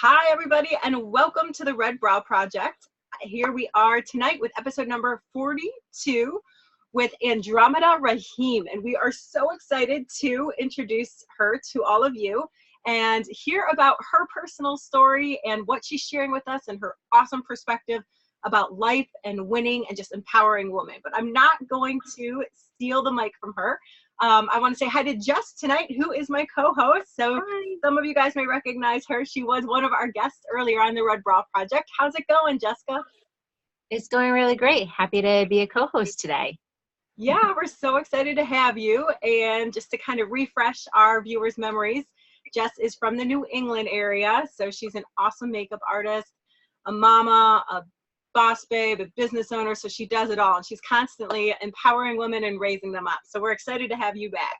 Hi, everybody, and welcome to the Red Brow Project. Here we are tonight with episode number 42 with Andromeda Raheem, and we are so excited to introduce her to all of you and hear about her personal story and what she's sharing with us and her awesome perspective about life and winning and just empowering women. But I'm not going to steal the mic from her. I want to say hi to Jess tonight, who is my co-host. So some of you guys may recognize her. She was one of our guests earlier on the Red Brow Project. How's it going, Jessica? It's going really great. Happy to be a co-host today. Yeah, we're so excited to have you. And just to kind of refresh our viewers' memories, Jess is from the New England area. So she's an awesome makeup artist, a mama, a boss babe, a business owner, so she does it all, and she's constantly empowering women and raising them up. So we're excited to have you back.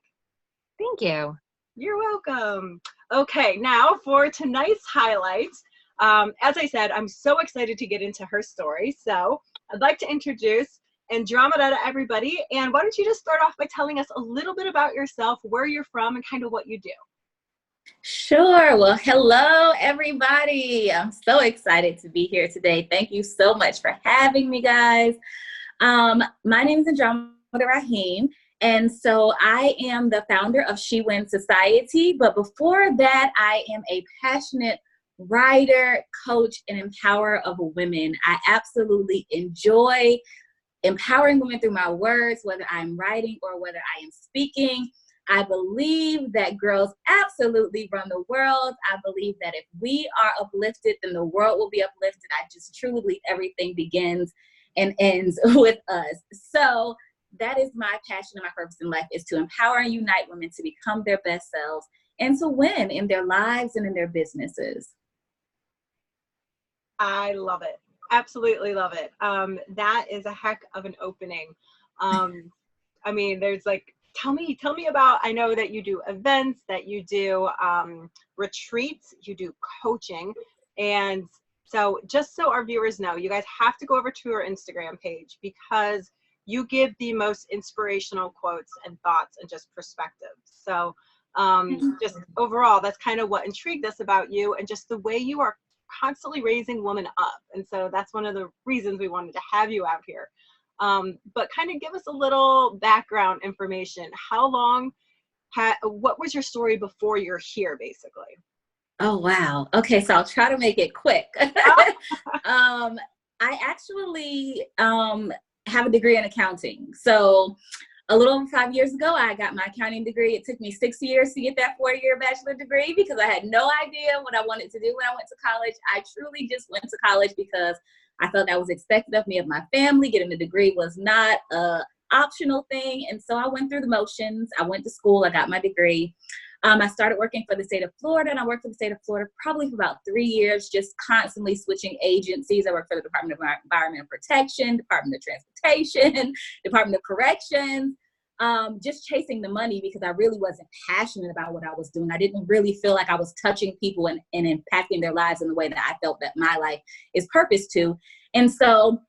Thank you. You're welcome. Okay, now for tonight's highlights. As I said, I'm so excited to get into her story. So I'd like to introduce Andromeda to everybody. And why don't you just start off by telling us a little bit about yourself, where you're from, and kind of what you do. Sure. Well, hello, everybody. I'm so excited to be here today. Thank you so much for having me, guys. My name is Andromeda Raheem, and so I am the founder of She Wins Society. But before that, I am a passionate writer, coach, and empower of women. I absolutely enjoy empowering women through my words, whether I'm writing or whether I am speaking. I believe that girls absolutely run the world. I believe that if we are uplifted, then the world will be uplifted. I just truly believe everything begins and ends with us. So that is my passion and my purpose in life, is to empower and unite women to become their best selves and to win in their lives and in their businesses. I love it. Absolutely love it. That is a heck of an opening. I mean, there's like, Tell me about, I know that you do events, that you do retreats, you do coaching. And so just so our viewers know, you guys have to go over to our Instagram page because you give the most inspirational quotes and thoughts and just perspectives. So just overall, that's kind of what intrigued us about you and just the way you are constantly raising women up. And so that's one of the reasons we wanted to have you out here. But kind of give us a little background information. How long, what was your story before you're here, basically? Oh, wow. Okay, so I'll try to make it quick. I actually have a degree in accounting. So a little over 5 years ago, I got my accounting degree. It took me 6 years to get that 4-year bachelor degree because I had no idea what I wanted to do when I went to college. I truly just went to college because I felt that was expected of me, of my family. Getting a degree was not an optional thing. And so I went through the motions. I went to school. I got my degree. I started working for the state of Florida, and I worked for the state of Florida probably for about 3 years, just constantly switching agencies. I worked for the Department of Environmental Protection, Department of Transportation, Department of Corrections. Just chasing the money because I really wasn't passionate about what I was doing. I didn't really feel like I was touching people and impacting their lives in the way that I felt that my life is purpose to. And so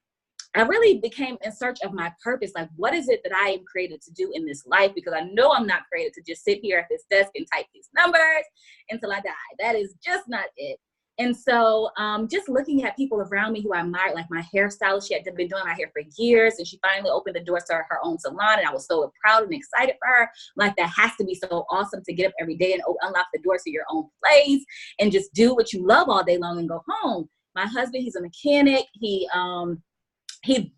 I really became in search of my purpose. Like, what is it that I am created to do in this life? Because I know I'm not created to just sit here at this desk and type these numbers until I die. That is just not it. And so just looking at people around me who I admired, like my hairstylist, she had been doing my hair for years, and she finally opened the doors to her own salon, and I was so proud and excited for her. Like, that has to be so awesome to get up every day and unlock the doors to your own place and just do what you love all day long and go home. My husband, he's a mechanic. He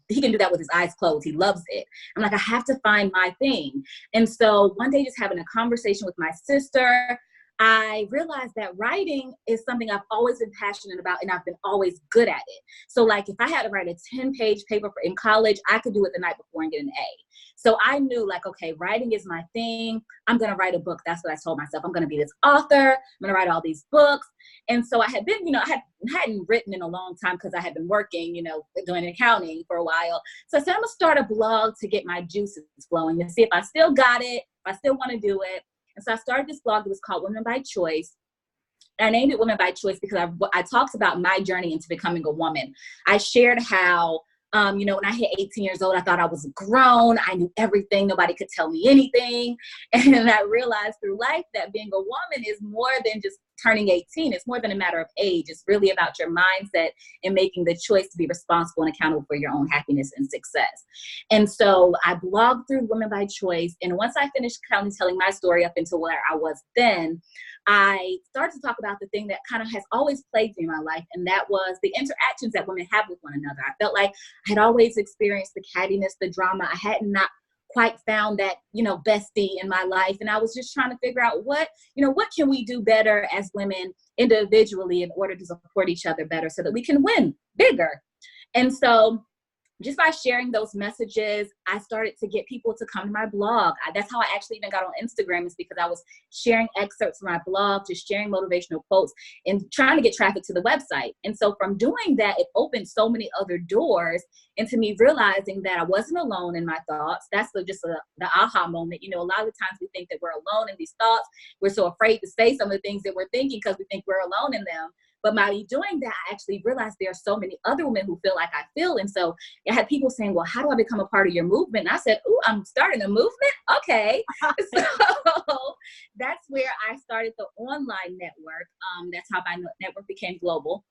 can do that with his eyes closed. He loves it. I'm like, I have to find my thing. And so one day, just having a conversation with my sister, I realized that writing is something I've always been passionate about, and I've been always good at it. So like, if I had to write a 10-page paper in college, I could do it the night before and get an A. So I knew, like, okay, writing is my thing. I'm going to write a book. That's what I told myself. I'm going to be this author. I'm going to write all these books. And so I had been, I hadn't written in a long time because I had been working, doing accounting for a while. So I said, I'm going to start a blog to get my juices flowing to see if I still got it, if I still want to do it. And so I started this blog that was called Women by Choice. I named it Women by Choice because I talked about my journey into becoming a woman. I shared how when I hit 18 years old, I thought I was grown. I knew everything. Nobody could tell me anything. And I realized through life that being a woman is more than just turning 18. It's more than a matter of age. It's really about your mindset and making the choice to be responsible and accountable for your own happiness and success. And so I blogged through Women by Choice. And once I finished telling my story up until where I was then, I started to talk about the thing that kind of has always plagued me in my life, and that was the interactions that women have with one another. I felt like I had always experienced the cattiness, the drama. I had not quite found that, bestie in my life. And I was just trying to figure out what can we do better as women individually in order to support each other better so that we can win bigger. And so just by sharing those messages, I started to get people to come to my blog. That's how I actually even got on Instagram, is because I was sharing excerpts from my blog, just sharing motivational quotes and trying to get traffic to the website. And so from doing that, it opened so many other doors into me realizing that I wasn't alone in my thoughts. That's the aha moment. A lot of the times we think that we're alone in these thoughts. We're so afraid to say some of the things that we're thinking because we think we're alone in them. But by doing that, I actually realized there are so many other women who feel like I feel. And so I had people saying, well, how do I become a part of your movement? And I said, ooh, I'm starting a movement? Okay. So that's where I started the online network. That's how my network became global.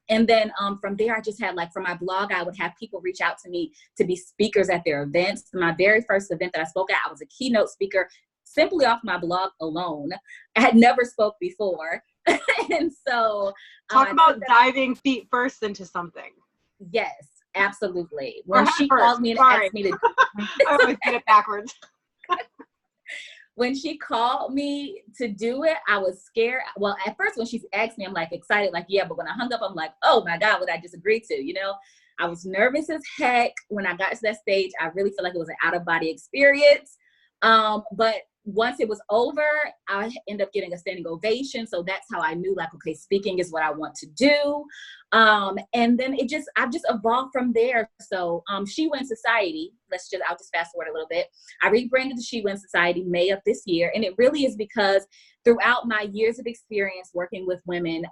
And then from there, I just had from my blog, I would have people reach out to me to be speakers at their events. My very first event that I spoke at, I was a keynote speaker simply off my blog alone. I had never spoke before. And so talk about diving feet first into something. Yes, absolutely. When she called me and asked me to I always get it backwards. When she called me to do it, I was scared. Well, at first when she asked me, I'm excited, yeah, but when I hung up, I'm oh my God, what I just agreed to, I was nervous as heck. When I got to that stage, I really feel like it was an out-of-body experience. But once it was over, I ended up getting a standing ovation. So that's how I knew okay, speaking is what I want to do. And then I've just evolved from there. So She Wins Society, I'll just fast forward a little bit. I rebranded the She Wins Society May of this year. And it really is because throughout my years of experience working with women,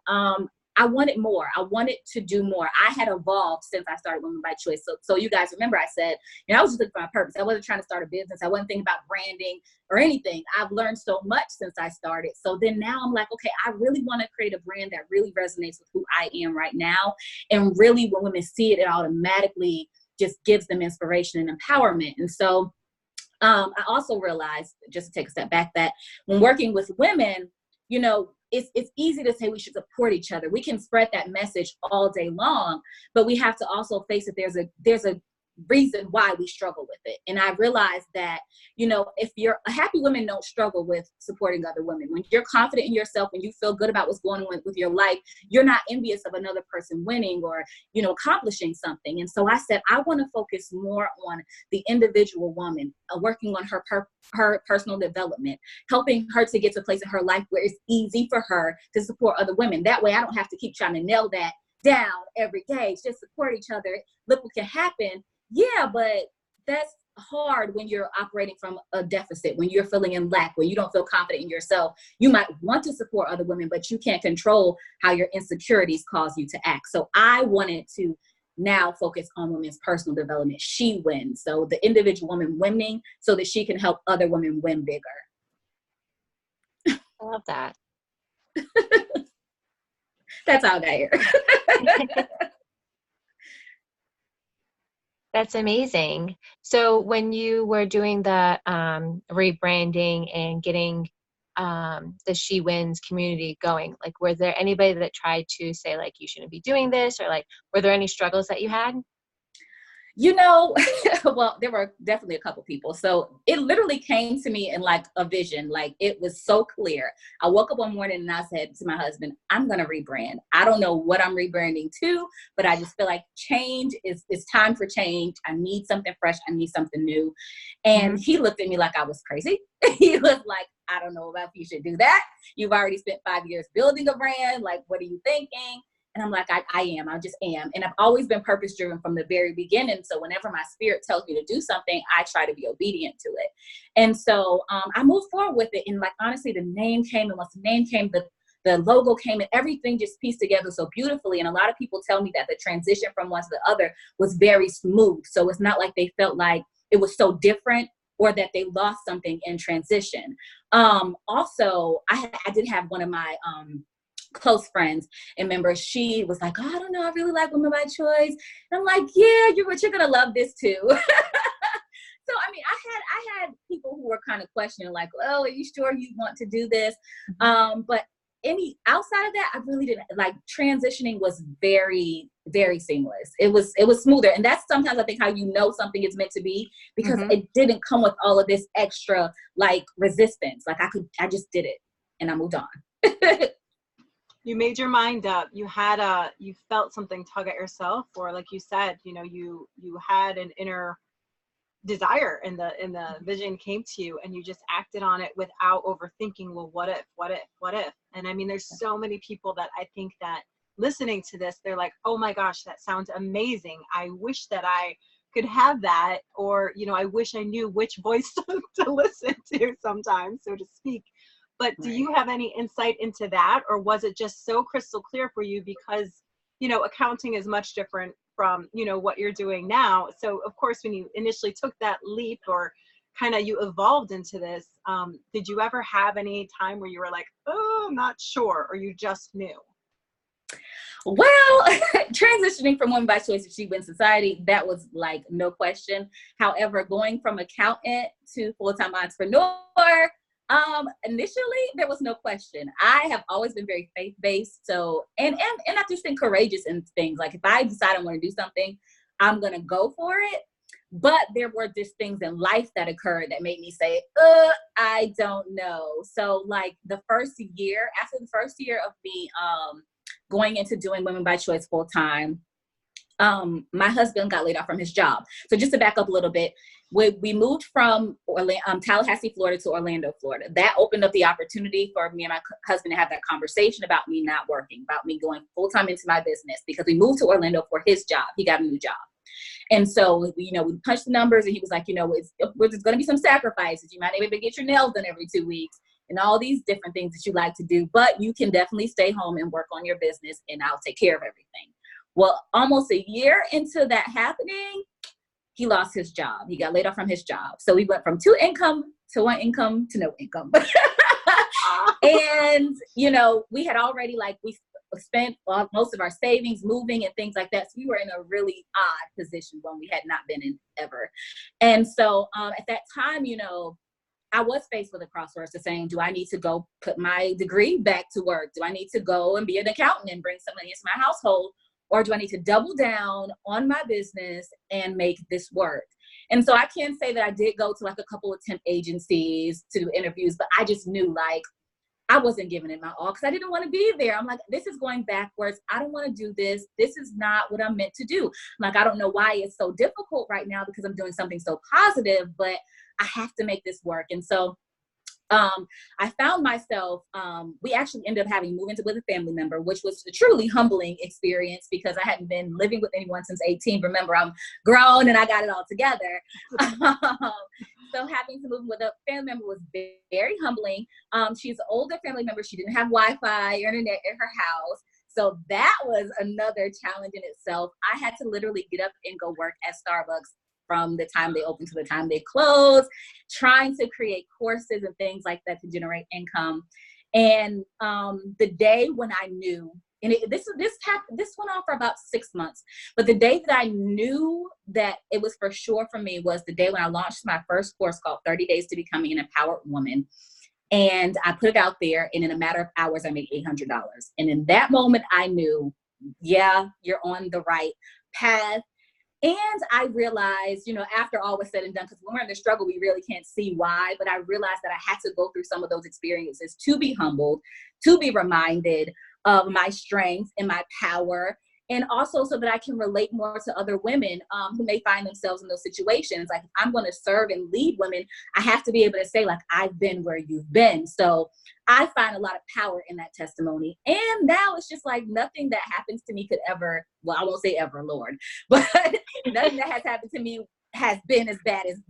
I wanted more. I wanted to do more. I had evolved since I started Women by Choice. So you guys remember I said, I was just looking for my purpose. I wasn't trying to start a business. I wasn't thinking about branding or anything. I've learned so much since I started. So then now I'm okay, I really want to create a brand that really resonates with who I am right now. And really when women see it, it automatically just gives them inspiration and empowerment. And so I also realized, just to take a step back, that when working with women, it's easy to say we should support each other. We can spread that message all day long, but we have to also face it. There's a reason why we struggle with it. And I realized that, if you're a happy women don't struggle with supporting other women. When you're confident in yourself, when you feel good about what's going on with your life, you're not envious of another person winning or, accomplishing something. And so I said, I want to focus more on the individual woman, working on her personal development, helping her to get to a place in her life where it's easy for her to support other women. That way I don't have to keep trying to nail that down every day. It's just support each other. Look what can happen. Yeah, but that's hard when you're operating from a deficit, when you're feeling in lack, when you don't feel confident in yourself. You might want to support other women, but you can't control how your insecurities cause you to act. So I wanted to now focus on women's personal development. She wins. So the individual woman winning so that she can help other women win bigger. I love that. That's how I got here. That's amazing. So when you were doing the rebranding and getting the She Wins community going, were there anybody that tried to say you shouldn't be doing this, or were there any struggles that you had? Well, there were definitely a couple people. So it literally came to me in a vision. It was so clear. I woke up one morning and I said to my husband, I'm going to rebrand. I don't know what I'm rebranding to, but I just feel like change is time for change. I need something fresh. I need something new. And he looked at me like I was crazy. He was like, I don't know if you should do that. You've already spent 5 years building a brand. What are you thinking? And I'm like, I am. I just am. And I've always been purpose driven from the very beginning. So whenever my spirit tells me to do something, I try to be obedient to it. And so I moved forward with it. And honestly, the name came. And once the name came, the logo came, and everything just pieced together so beautifully. And a lot of people tell me that the transition from one to the other was very smooth. So it's not like they felt like it was so different. or that they lost something in transition. Also, I did have one of my close friends and members. She was like, oh, I don't know, I really like Women by Choice. And I'm like, yeah, you're gonna love this too. So, I mean, I had people who were kind of questioning, like, oh, are you sure you want to do this? But outside of that, I really didn't. Like, transitioning was very, very seamless. It was smoother. And that's sometimes I think how you know something is meant to be, because it didn't come with all of this extra like resistance. Like I just did it and I moved on. You made your mind up. You felt something tug at yourself, or like you said, you know, you had an inner desire, and the vision came to you, and you just acted on it without overthinking, well, what if? And I mean, there's so many people that I think that listening to this, they're like, oh my gosh, that sounds amazing. I wish that I could have that, or, you know, I wish I knew which voice to listen to sometimes, so to speak. But do you have any insight into that, or was it just so crystal clear for you because, you know, accounting is much different from, you know, what you're doing now? So of course, when you initially took that leap, or kind of you evolved into this, did you ever have any time where you were like, oh, I'm not sure, or you just knew? Well, transitioning from Women by Choice to She Wins Society, that was like no question. However, going from accountant to full-time entrepreneur, initially there was no question. I have always been very faith-based. So, and I just think courageous in things. Like, if I decide I want to do something, I'm going to go for it. But there were just things in life that occurred that made me say, I don't know. So like after the first year of me, going into doing Women by Choice full time, my husband got laid off from his job. So just to back up a little bit, we moved from Tallahassee, Florida to Orlando, Florida. That opened up the opportunity for me and my husband to have that conversation about me not working, about me going full time into my business, because we moved to Orlando for his job. He got a new job. And so, we punched the numbers, and he was like, there's going to be some sacrifices. You might not be able to get your nails done every 2 weeks and all these different things that you like to do, but you can definitely stay home and work on your business, and I'll take care of everything. Well, almost a year into that happening, he lost his job. He got laid off from his job. So we went from 2 income to 1 income to no income. And, we had already we spent most of our savings moving and things like that. So we were in a really odd position when we had not been in ever. And so at that time, I was faced with a crossroads to saying, do I need to go put my degree back to work? Do I need to go and be an accountant and bring some money into my household? Or do I need to double down on my business and make this work? And so I can say that I did go to a couple of temp agencies to do interviews, but I just knew I wasn't giving it my all because I didn't want to be there. I'm like, this is going backwards. I don't want to do this. This is not what I'm meant to do. I don't know why it's so difficult right now because I'm doing something so positive, but I have to make this work. And so I found myself, we actually ended up moving with a family member, which was a truly humbling experience because I hadn't been living with anyone since 18. Remember, I'm grown and I got it all together. So having to move with a family member was very humbling. She's an older family member. She didn't have Wi-Fi or internet in her house. So that was another challenge in itself. I had to literally get up and go work at Starbucks from the time they open to the time they close, trying to create courses and things like that to generate income. And the day when I knew, and this went on for about 6 months, but the day that I knew that it was for sure for me was the day when I launched my first course called 30 Days to Becoming an Empowered Woman. And I put it out there, and in a matter of hours, I made $800. And in that moment, I knew, yeah, you're on the right path. And I realized, after all was said and done, because when we're in the struggle, we really can't see why, but I realized that I had to go through some of those experiences to be humbled, to be reminded of my strength and my power, and also so that I can relate more to other women who may find themselves in those situations. Like, if I'm going to serve and lead women, I have to be able to say, I've been where you've been. So I find a lot of power in that testimony. And now it's just nothing that happens to me could ever, well, I won't say ever, Lord, but nothing that has happened to me has been as bad as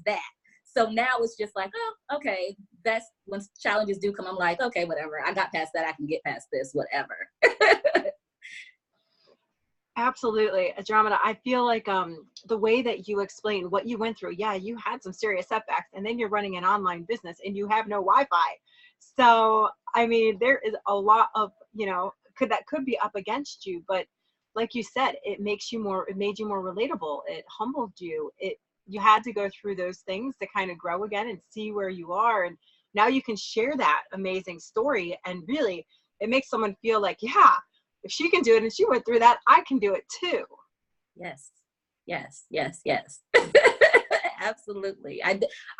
that. So now it's just oh, okay, that's when challenges do come. I'm like, okay, whatever. I got past that. I can get past this, whatever. Absolutely. Andromeda, I feel like the way that you explained what you went through, yeah, you had some serious setbacks, and then you're running an online business and you have no Wi-Fi. So, I mean, there is a lot of, that could be up against you, but like you said, it makes you more, it made you more relatable. It humbled you. You had to go through those things to kind of grow again and see where you are. And now you can share that amazing story, and really it makes someone feel like, yeah, if she can do it and she went through that, I can do it too. Yes, yes, yes, yes. Absolutely.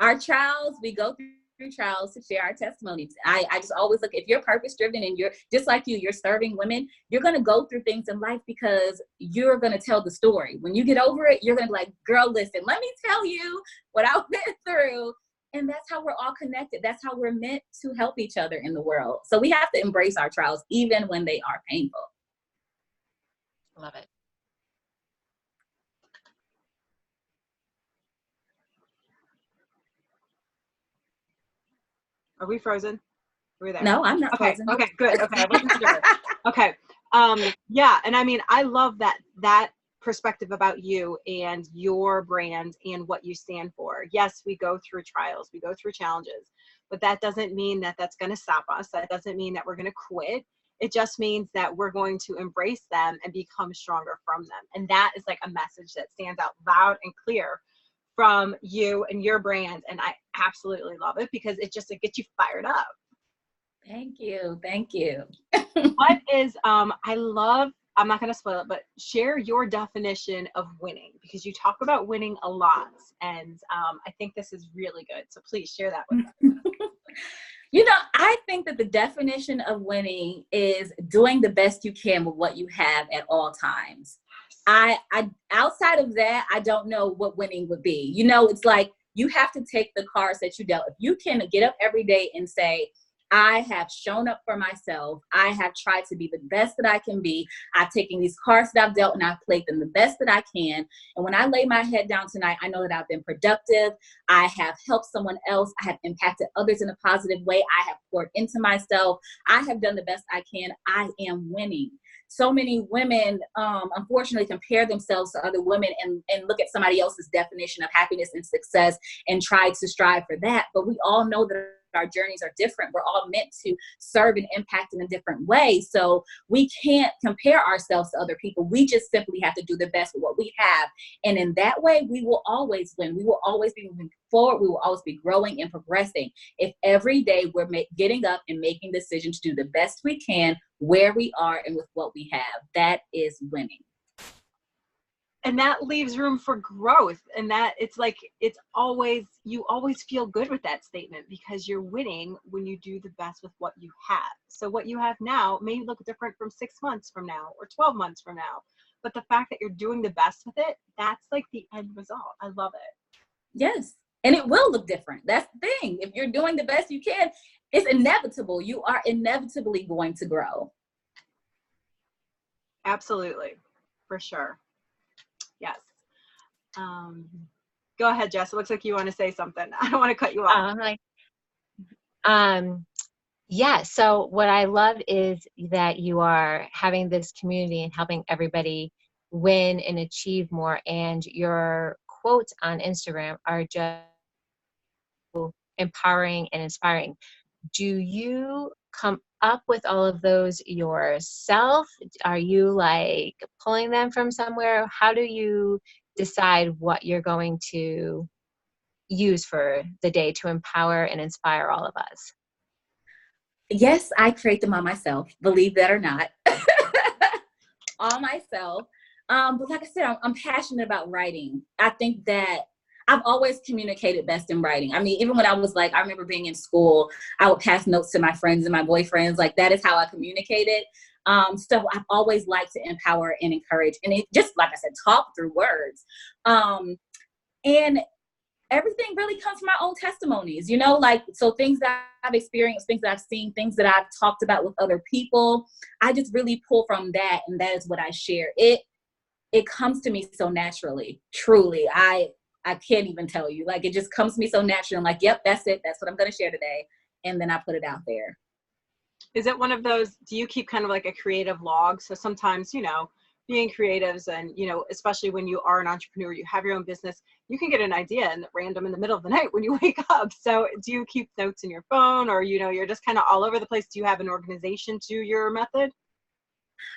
Our trials, we go through trials to share our testimonies. I just always look, if you're purpose driven and you're just like you're serving women, you're going to go through things in life because you're going to tell the story. When you get over it, you're going to be like, girl, listen, let me tell you what I went through. And that's how we're all connected. That's how we're meant to help each other in the world. So we have to embrace our trials, even when they are painful. Love it. Are we frozen? Are we there? No, I'm not Okay. frozen. Okay, good. Okay, I wasn't sure. Okay. Yeah, and I mean, I love that perspective about you and your brand and what you stand for. Yes, we go through trials, we go through challenges, but that doesn't mean that that's going to stop us. That doesn't mean that we're going to quit. It just means that we're going to embrace them and become stronger from them. And that is like a message that stands out loud and clear from you and your brand. And I absolutely love it because it gets you fired up. Thank you. Thank you. What is, I'm not going to spoil it, but share your definition of winning, because you talk about winning a lot. And I think this is really good. So please share that with us. I think that the definition of winning is doing the best you can with what you have at all times. I outside of that, I don't know what winning would be. It's like you have to take the cards that you dealt. If you can get up every day and say, I have shown up for myself. I have tried to be the best that I can be. I've taken these cards that I've dealt and I've played them the best that I can. And when I lay my head down tonight, I know that I've been productive. I have helped someone else. I have impacted others in a positive way. I have poured into myself. I have done the best I can. I am winning. So many women, unfortunately, compare themselves to other women and look at somebody else's definition of happiness and success and try to strive for that. But we all know that our journeys are different. We're all meant to serve and impact in a different way. So we can't compare ourselves to other people. We just simply have to do the best with what we have. And in that way, we will always win. We will always be moving forward. We will always be growing and progressing. If every day we're getting up and making decisions to do the best we can where we are and with what we have, that is winning. And that leaves room for growth. And that you always feel good with that statement because you're winning when you do the best with what you have. So what you have now may look different from 6 months from now or 12 months from now. But the fact that you're doing the best with it, that's like the end result. I love it. Yes. And it will look different. That's the thing. If you're doing the best you can, it's inevitable. You are inevitably going to grow. Absolutely. For sure. Yes. Go ahead, Jess. It looks like you want to say something. I don't want to cut you off. Yeah. So what I love is that you are having this community and helping everybody win and achieve more. And your quotes on Instagram are just empowering and inspiring. Do you come up with all of those yourself? Are you like pulling them from somewhere? How do you decide what you're going to use for the day to empower and inspire all of us? Yes, I create them all myself, believe that or not. All myself. But like I said, I'm passionate about writing. I think that I've always communicated best in writing. I mean, even when I remember being in school, I would pass notes to my friends and my boyfriends. Like, that is how I communicated. So I've always liked to empower and encourage. And it just, like I said, talk through words. And everything really comes from my own testimonies, so things that I've experienced, things that I've seen, things that I've talked about with other people. I just really pull from that. And that is what I share. It comes to me so naturally, truly. I can't even tell you, it just comes to me so naturally. I'm like, yep, that's it. That's what I'm going to share today. And then I put it out there. Is it one of those, do you keep kind of like a creative log? So sometimes, being creatives and, you know, especially when you are an entrepreneur, you have your own business, you can get an idea and random in the middle of the night when you wake up. So do you keep notes in your phone, or, you know, you're just kind of all over the place? Do you have an organization to your method?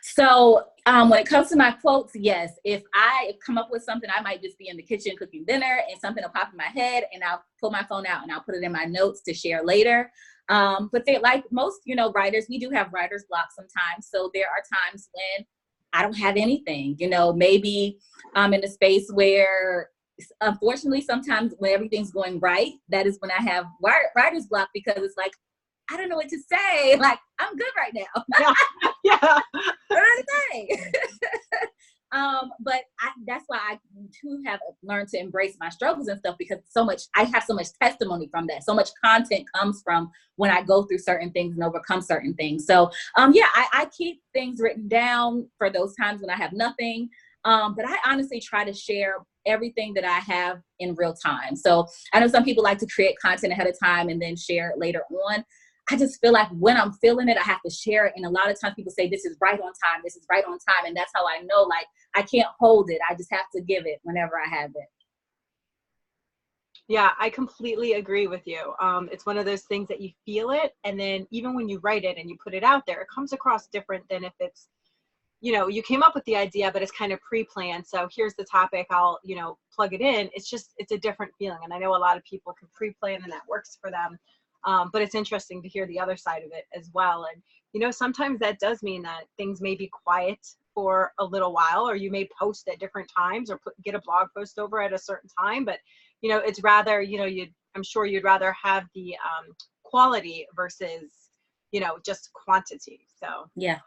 So when it comes to my quotes, yes. If I come up with something, I might just be in the kitchen cooking dinner and something will pop in my head and I'll pull my phone out and I'll put it in my notes to share later. But they, like most, you know, writers, we do have writer's block sometimes. So there are times when I don't have anything, you know, maybe I'm in a space where, unfortunately, sometimes when everything's going right, that is when I have writer's block, because it's like, I don't know what to say. Like, I'm good right now. Yeah. What do I say? But that's why I too have learned to embrace my struggles and stuff, because I have so much testimony from that. So much content comes from when I go through certain things and overcome certain things. So yeah, I keep things written down for those times when I have nothing. But I honestly try to share everything that I have in real time. So I know some people like to create content ahead of time and then share it later on. I just feel like when I'm feeling it, I have to share it. And a lot of times people say, this is right on time. This is right on time. And that's how I know, like, I can't hold it. I just have to give it whenever I have it. Yeah, I completely agree with you. It's one of those things that you feel it. And then even when you write it and you put it out there, it comes across different than if it's, you know, you came up with the idea, but it's kind of pre-planned. So here's the topic, I'll, you know, plug it in. It's a different feeling. And I know a lot of people can pre-plan and that works for them. But it's interesting to hear the other side of it as well. And, you know, sometimes that does mean that things may be quiet for a little while, or you may post at different times or get a blog post over at a certain time. But, you know, it's rather, you know, I'm sure you'd rather have the quality versus, you know, just quantity. So, yeah.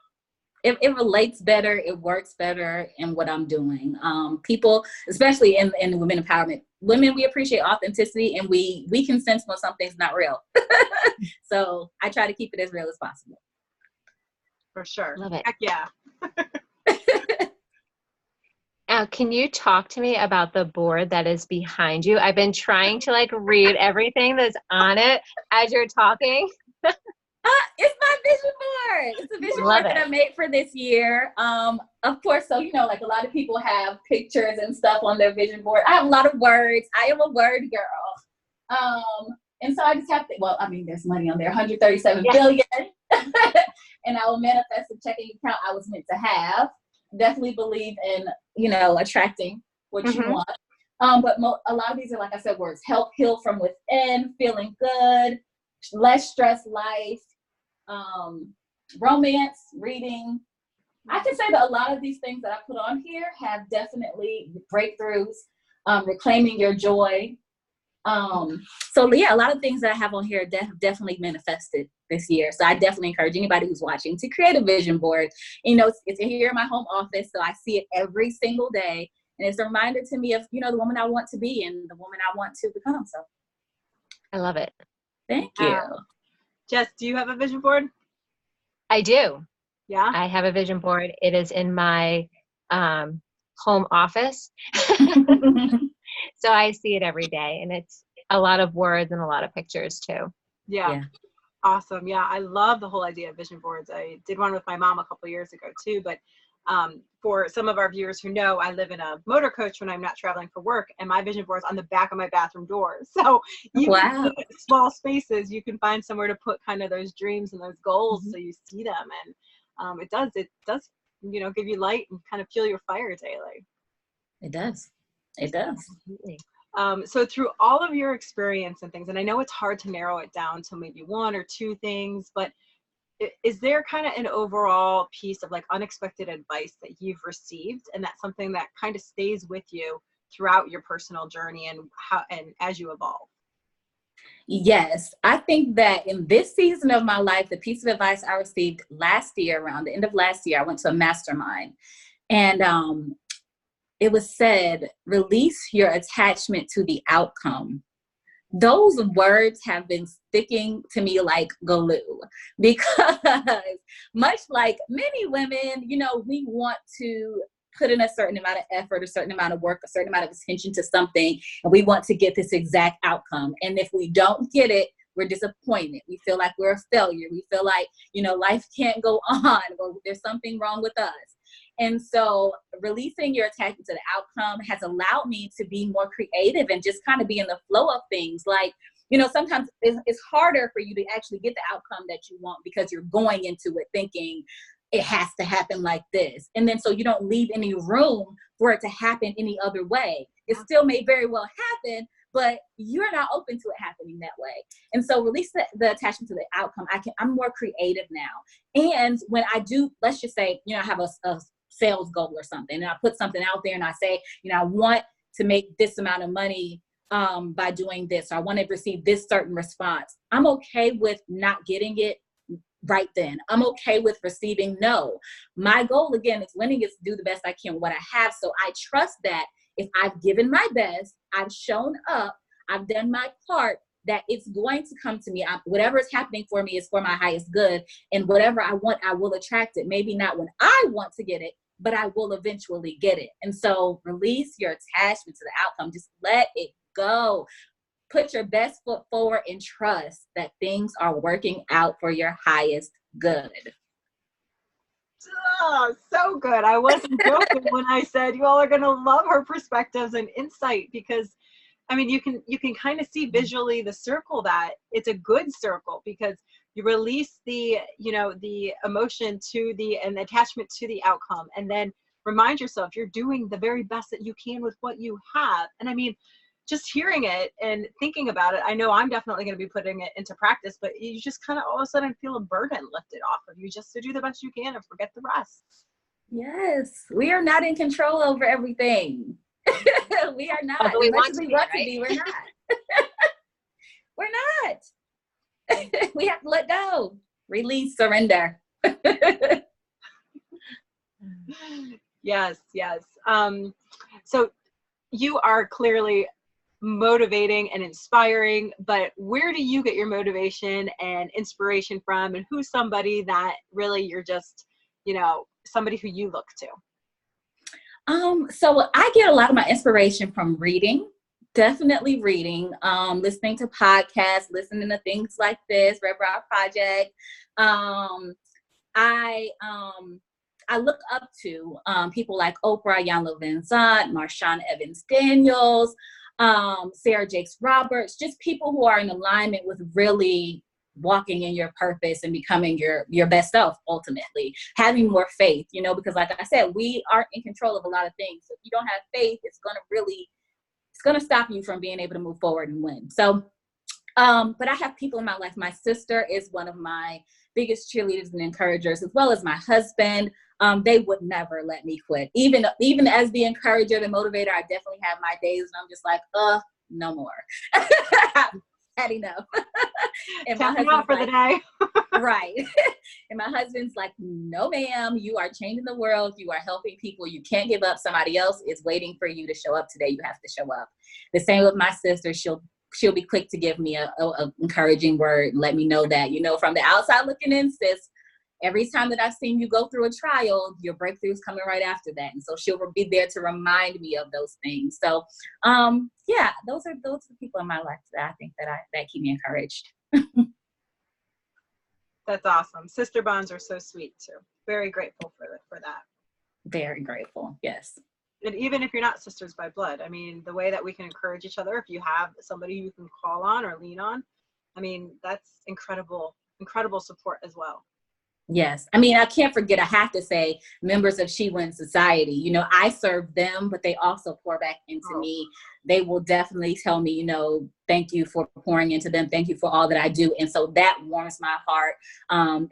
It relates better, it works better in what I'm doing. People, especially in women empowerment, women, we appreciate authenticity, and we can sense when something's not real. So I try to keep it as real as possible. For sure. Love it. Heck yeah. Now, can you talk to me about the board that is behind you? I've been trying to like read everything that's on it as you're talking. It's my vision board. It's a vision board that I made for this year. Of course, so, you know, like a lot of people have pictures and stuff on their vision board. I have a lot of words. I am a word girl. And so I just have to, well, I mean, there's money on there, 137 billion. And I will manifest the checking account I was meant to have. Definitely believe in, you know, attracting what you want. But a lot of these are, like I said, words. Help heal from within, feeling good, less stress life, romance, reading. I can say that a lot of these things that I put on here have definitely breakthroughs, reclaiming your joy. So yeah, a lot of things that I have on here definitely manifested this year. So I definitely encourage anybody who's watching to create a vision board. You know, it's here in my home office, so I see it every single day. And it's a reminder to me of, you know, the woman I want to be and the woman I want to become. So I love it. Thank you. Jess, do you have a vision board? I do. Yeah. I have a vision board. It is in my home office. So I see it every day, and it's a lot of words and a lot of pictures too. Yeah. Awesome. Yeah, I love the whole idea of vision boards. I did one with my mom a couple years ago too, but for some of our viewers who know, I live in a motor coach when I'm not traveling for work, and my vision board's on the back of my bathroom door. So even in small spaces, you can find somewhere to put kind of those dreams and those goals so you see them. And it does, you know, give you light and kind of fuel your fire daily. It does. It does. Absolutely. So through all of your experience and things, and I know it's hard to narrow it down to maybe one or two things, but is there kind of an overall piece of like unexpected advice that you've received, and that's something that kind of stays with you throughout your personal journey and as you evolve? Yes, I think that in this season of my life, the piece of advice I received last year, around the end of last year, I went to a mastermind, and it was said, release your attachment to the outcome. Those words have been sticking to me like glue, because much like many women, you know, we want to put in a certain amount of effort, a certain amount of work, a certain amount of attention to something, and we want to get this exact outcome. And if we don't get it, we're disappointed. We feel like we're a failure. We feel like, you know, life can't go on, or there's something wrong with us. And so releasing your attachment to the outcome has allowed me to be more creative and just kind of be in the flow of things. Like, you know, sometimes it's harder for you to actually get the outcome that you want because you're going into it thinking it has to happen like this. And then so you don't leave any room for it to happen any other way. It still may very well happen, but you're not open to it happening that way. And so release the attachment to the outcome. I'm more creative now. And when I do, let's just say, you know, I have a sales goal or something, and I put something out there and I say, you know, I want to make this amount of money by doing this, or I want to receive this certain response. I'm okay with not getting it right then. I'm okay with receiving no. My goal, again, is winning is to do the best I can with what I have. So I trust that if I've given my best, I've shown up, I've done my part, that it's going to come to me. Whatever is happening for me is for my highest good. And whatever I want, I will attract it. Maybe not when I want to get it, but I will eventually get it. And so release your attachment to the outcome. Just let it go. Put your best foot forward and trust that things are working out for your highest good. Oh, so good. I wasn't joking when I said you all are going to love her perspectives and insight, because I mean, you can kind of see visually the circle, that it's a good circle, because you release the, you know, the emotion to and the attachment to the outcome, and then remind yourself you're doing the very best that you can with what you have. And I mean, just hearing it and thinking about it, I know I'm definitely going to be putting it into practice, but you just kind of all of a sudden feel a burden lifted off of you just to do the best you can and forget the rest. Yes, we are not in control over everything. We are not. Although we want to to be, we're not. We're not. We have to let go, release, surrender. Yes, yes. So you are clearly motivating and inspiring, but where do you get your motivation and inspiration from, and who's somebody that really you're just, you know, somebody who you look to? So I get a lot of my inspiration from reading, definitely reading, listening to podcasts, listening to things like this, Rebranding Project. I look up to people like Oprah, Iyanla Vanzant, Marshawn Evans Daniels, Sarah Jakes Roberts, just people who are in alignment with really walking in your purpose and becoming your best self, ultimately having more faith, you know, because like I said, we aren't in control of a lot of things. So if you don't have faith, it's going to stop you from being able to move forward and win. So, but I have people in my life. My sister is one of my biggest cheerleaders and encouragers, as well as my husband. They would never let me quit. Even as the encourager, the motivator, I definitely have my days and I'm just like, no more. Had enough. And my husband's for the day. Right. And my husband's like, no, ma'am, you are changing the world. You are helping people. You can't give up. Somebody else is waiting for you to show up today. You have to show up. The same with my sister. She'll be quick to give me a encouraging word. Let me know that, you know, from the outside looking in, sis, every time that I've seen you go through a trial, your breakthrough's coming right after that. And so she'll be there to remind me of those things. So, yeah, those are the people in my life that I think that keep me encouraged. That's awesome. Sister bonds are so sweet too. Very grateful for that. Very grateful. Yes. And even if you're not sisters by blood, I mean, the way that we can encourage each other, if you have somebody you can call on or lean on, I mean, that's incredible support as well. Yes. I mean, I can't forget, I have to say, members of She Wins Society, you know, I serve them, but they also pour back into me. They will definitely tell me, you know, thank you for pouring into them. Thank you for all that I do. And so that warms my heart,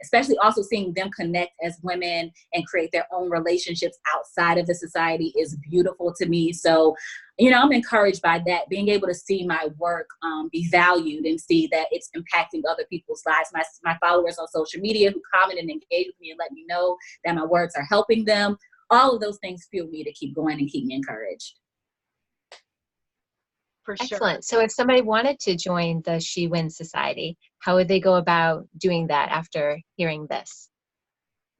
especially also seeing them connect as women and create their own relationships outside of the society is beautiful to me. So, you know, I'm encouraged by that, being able to see my work be valued and see that it's impacting other people's lives. My followers on social media who comment and engage with me and let me know that my words are helping them. All of those things fuel me to keep going and keep me encouraged. For sure. Excellent. So if somebody wanted to join the She Wins Society, how would they go about doing that after hearing this?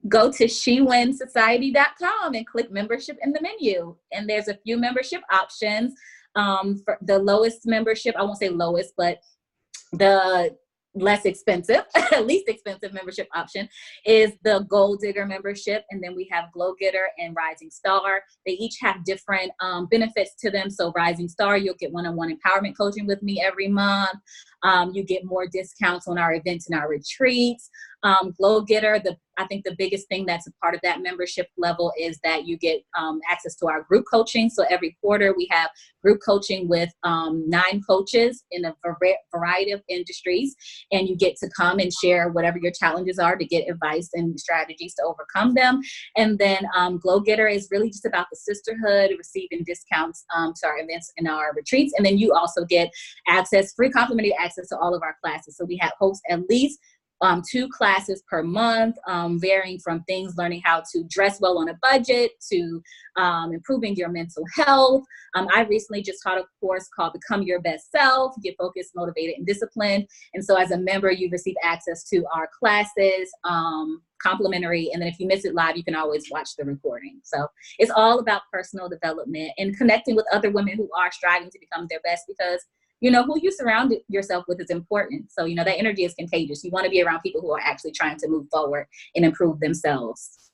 Go to shewinsociety.com and click membership in the menu. And there's a few membership options. For the lowest membership, I won't say lowest, but the less expensive, least expensive membership option is the Gold Digger membership. And then we have Glow Getter and Rising Star. They each have different benefits to them. So Rising Star, you'll get one-on-one empowerment coaching with me every month. You get more discounts on our events and our retreats. Glow Getter, I think the biggest thing that's a part of that membership level is that you get access to our group coaching. So every quarter we have group coaching with 9 coaches in a variety of industries, and you get to come and share whatever your challenges are to get advice and strategies to overcome them. And then Glow Getter is really just about the sisterhood, receiving discounts to our events and our retreats. And then you also get access, free complimentary access to all of our classes. So we have host at least 2 classes per month, varying from things learning how to dress well on a budget to improving your mental health. I recently just taught a course called Become Your Best Self, Get Focused, Motivated, and Disciplined. And so as a member, you receive access to our classes, complimentary. And then if you miss it live, you can always watch the recording. So it's all about personal development and connecting with other women who are striving to become their best, because you know, who you surround yourself with is important. So, you know, that energy is contagious. You want to be around people who are actually trying to move forward and improve themselves.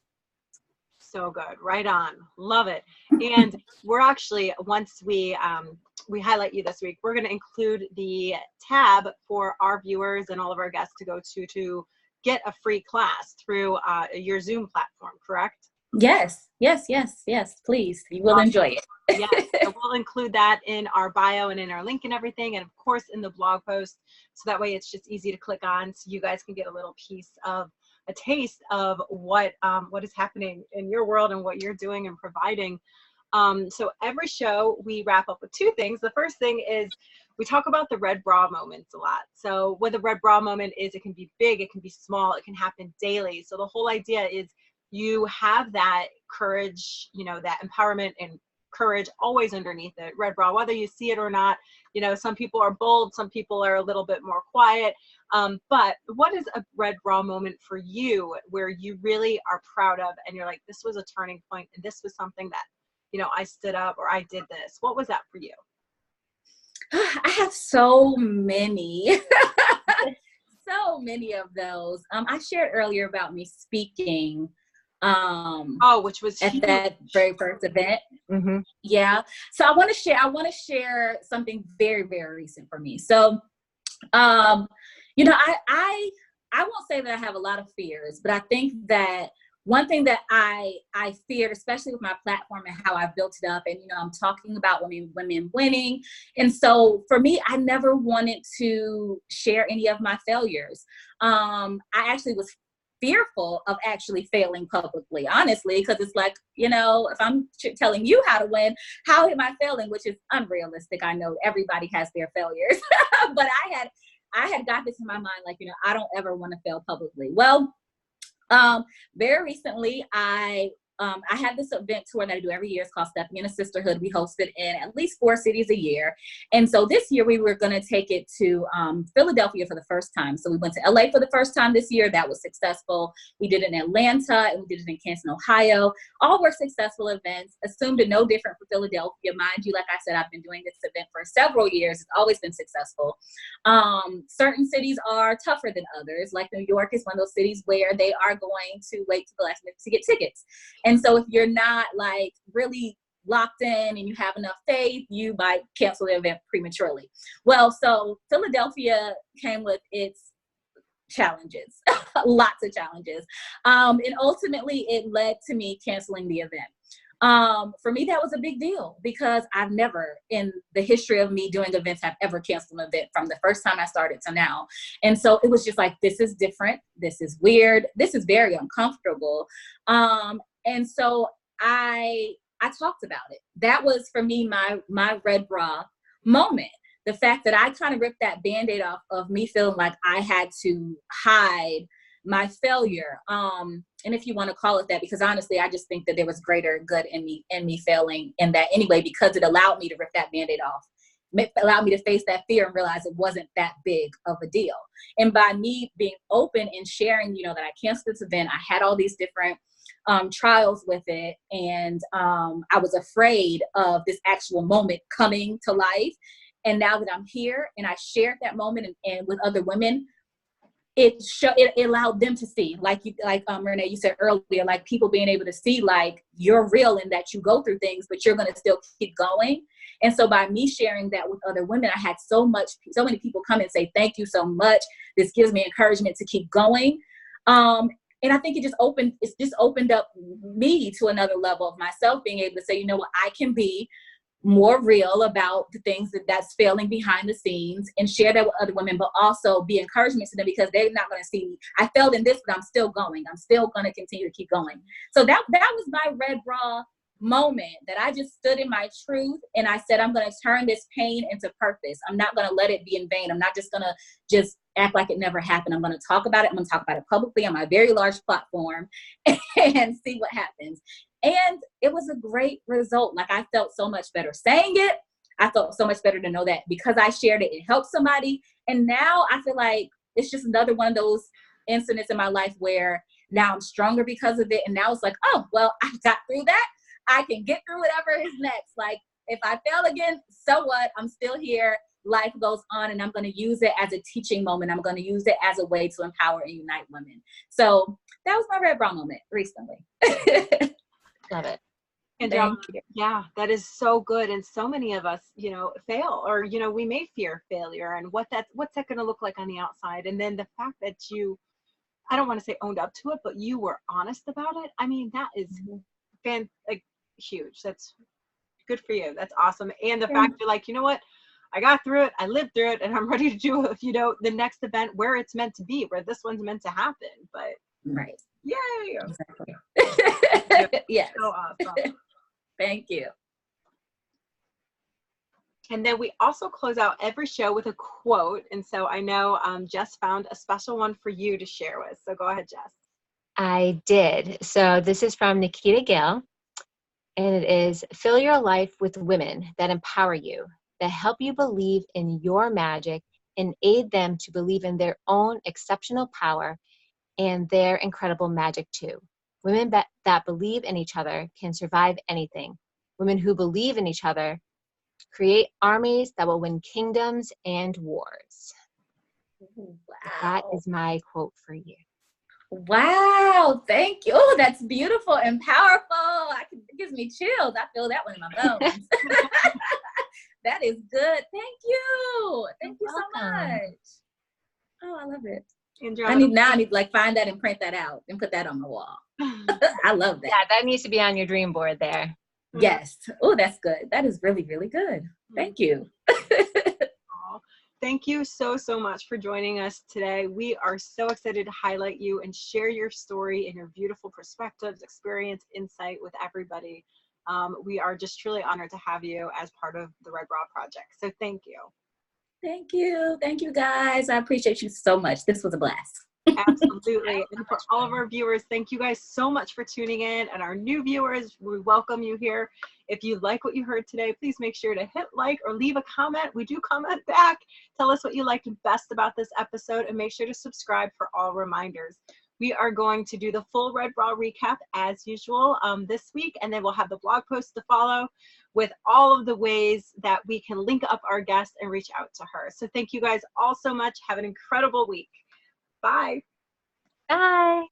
So good. Right on. Love it. And we're actually, once we highlight you this week, we're going to include the tab for our viewers and all of our guests to go to get a free class through your Zoom platform, correct? Yes, please. You will enjoy it. Yes, so we'll include that in our bio and in our link and everything, and of course in the blog post, so that way it's just easy to click on, so you guys can get a little piece of a taste of what is happening in your world and what you're doing and providing. So every show we wrap up with 2 things. The first thing is we talk about the red bra moments a lot. So what the red bra moment is, it can be big, it can be small, it can happen daily. So the whole idea is you have that courage, you know, that empowerment and courage always underneath it, red bra, whether you see it or not. You know, some people are bold, some people are a little bit more quiet. But what is a red bra moment for you where you really are proud of and you're like, this was a turning point and this was something that, you know, I stood up or I did this? What was that for you? I have so many. So many of those. I shared earlier about me speaking which was at huge. That very first event. Mm-hmm. Yeah. So I want to share something very, very recent for me. So, you know, I won't say that I have a lot of fears, but I think that one thing that I feared, especially with my platform and how I've built it up, and, you know, I'm talking about women winning. And so for me, I never wanted to share any of my failures. I actually was fearful of actually failing publicly, honestly, because it's like, you know, if I'm telling you how to win, how am I failing? Which is unrealistic. I know everybody has their failures, but I had got this in my mind, like, you know, I don't ever want to fail publicly. Well, very recently, I had this event tour that I do every year. It's called Stepping in a Sisterhood. We host it in at least 4 cities a year. And so this year we were going to take it to Philadelphia for the first time. So we went to LA for the first time this year. That was successful. We did it in Atlanta and we did it in Canton, Ohio. All were successful events. Assumed it no different for Philadelphia. Mind you, like I said, I've been doing this event for several years. It's always been successful. Certain cities are tougher than others. Like New York is one of those cities where they are going to wait to the last minute to get tickets. And so if you're not like really locked in and you have enough faith, you might cancel the event prematurely. Well, so Philadelphia came with its challenges, lots of challenges. And ultimately it led to me canceling the event. For me, that was a big deal because I've never in the history of me doing events have ever canceled an event from the first time I started to now. And so it was just like, this is different. This is weird. This is very uncomfortable. And so I talked about it. That was for me, my red bra moment. The fact that I kind of ripped that Band-Aid off of me feeling like I had to hide my failure. And if you want to call it that, because honestly, I just think that there was greater good in me failing in that anyway, because it allowed me to rip that Band-Aid off. It allowed me to face that fear and realize it wasn't that big of a deal. And by me being open and sharing, you know, that I canceled this event, I had all these different trials with it. And I was afraid of this actual moment coming to life. And now that I'm here and I shared that moment and with other women, it allowed them to see, like Renee, you said earlier, like people being able to see like you're real and that you go through things, but you're going to still keep going. And so by me sharing that with other women, I had so many people come and say, thank you so much. This gives me encouragement to keep going. And I think it's just opened up me to another level of myself, being able to say, you know what, I can be more real about the things that's failing behind the scenes and share that with other women, but also be encouragement to them because they're not going to see me. I failed in this, but I'm still going. I'm still going to continue to keep going. So that was my red bra moment, that I just stood in my truth and I said, I'm going to turn this pain into purpose. I'm not going to let it be in vain. I'm not just going to just act like it never happened. I'm going to talk about it. I'm going to talk about it publicly on my very large platform and see what happens. And it was a great result. Like, I felt so much better saying it. I felt so much better to know that because I shared it, it helped somebody. And now I feel like it's just another one of those incidents in my life where now I'm stronger because of it. And now it's like, oh, well, I got through that. I can get through whatever is next. Like, if I fail again, so what? I'm still here. Life goes on, and I'm going to use it as a teaching moment. I'm going to use it as a way to empower and unite women. So that was my red bra moment recently. Love it. And yeah, that is so good. And so many of us, fail, or, we may fear failure and what's that going to look like on the outside. And then the fact that you, I don't want to say owned up to it, but you were honest about it. I mean, that is huge. That's good for you. That's awesome. And the fact you're like, you know what? I got through it. I lived through it, and I'm ready to do, the next event where it's meant to be, where this one's meant to happen. But right. Yay. Exactly. Yes. So awesome. Thank you. And then we also close out every show with a quote. And so I know Jess found a special one for you to share with. So go ahead, Jess. I did. So this is from Nikita Gill, and it is, fill your life with women that empower you, that help you believe in your magic and aid them to believe in their own exceptional power and their incredible magic too. Women that believe in each other can survive anything. Women who believe in each other create armies that will win kingdoms and wars. Wow. That is my quote for you. Wow, thank you. Oh, that's beautiful and powerful. It gives me chills. I feel that one in my bones. That is good. Thank you. Thank you so much. Oh, I love it. I need to like find that and print that out and put that on the wall. I love that. Yeah, that needs to be on your dream board there. Yes. Oh, that's good. That is really, really good. Thank you. Thank you so, so much for joining us today. We are so excited to highlight you and share your story and your beautiful perspectives, experience, insight with everybody. We are just truly honored to have you as part of the Red Bra Project. So thank you. Thank you. Thank you, guys. I appreciate you so much. This was a blast. Absolutely. And for all of our viewers, thank you guys so much for tuning in. And our new viewers, we welcome you here. If you like what you heard today, please make sure to hit like or leave a comment. We do comment back. Tell us what you liked best about this episode, and make sure to subscribe for all reminders. We are going to do the full Red Bra recap as usual this week, and then we'll have the blog post to follow with all of the ways that we can link up our guest and reach out to her. So thank you guys all so much. Have an incredible week. Bye. Bye.